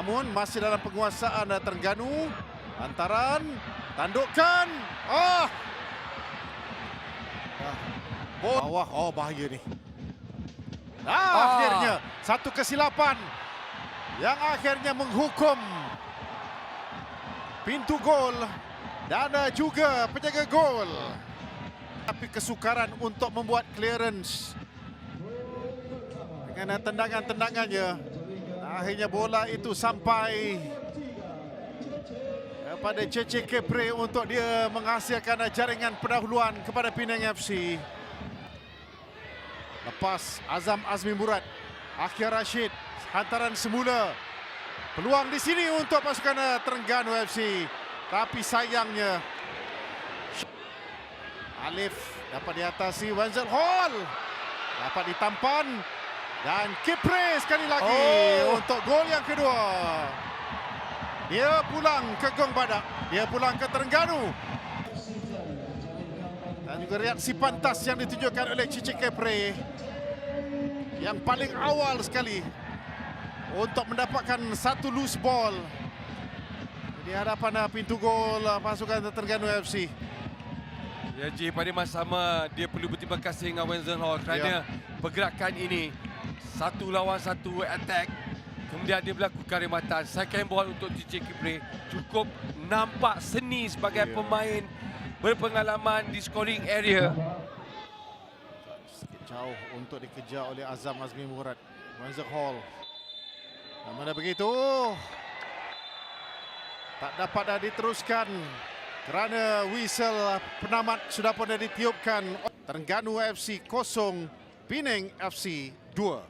Namun masih dalam penguasaan Terengganu. Hantaran, tandukan. Bawah, bahaya ni. Akhirnya satu kesilapan yang akhirnya menghukum pintu gol dan juga penjaga gol. Tapi kesukaran untuk membuat clearance dengan tendangan-tendangannya. Akhirnya bola itu sampai kepada CC Kepre untuk dia menghasilkan jaringan pendahuluan kepada Penang FC. Lepas Azam Azmi Murad, Akhir Rashid, hantaran semula. Peluang di sini untuk pasukan Terengganu FC. Tapi sayangnya Alif dapat diatasi. Wenzel Hall dapat ditampan. Dan Kipre sekali lagi untuk gol yang kedua. Dia pulang ke Gong Badak. Dia pulang ke Terengganu. Dan juga reaksi pantas yang ditunjukkan oleh Cici Kepre. Yang paling awal sekali untuk mendapatkan satu loose ball di hadapan pintu gol pasukan Terengganu FC. Ya Ji, pada masa sama dia perlu berterima kasih dengan Wenzel Hall kerana pergerakan ini satu lawan satu attack. Kemudian dia melakukan rematan. Second ball untuk CC Kipre. Cukup nampak seni sebagai pemain berpengalaman di scoring area. Sikit jauh untuk dikejar oleh Azam Azmi Murad. Wenzel Hall. Namun begitu tak dapat diteruskan kerana whistle penamat sudah pun ditiupkan. Terengganu FC 0, Penang FC 2.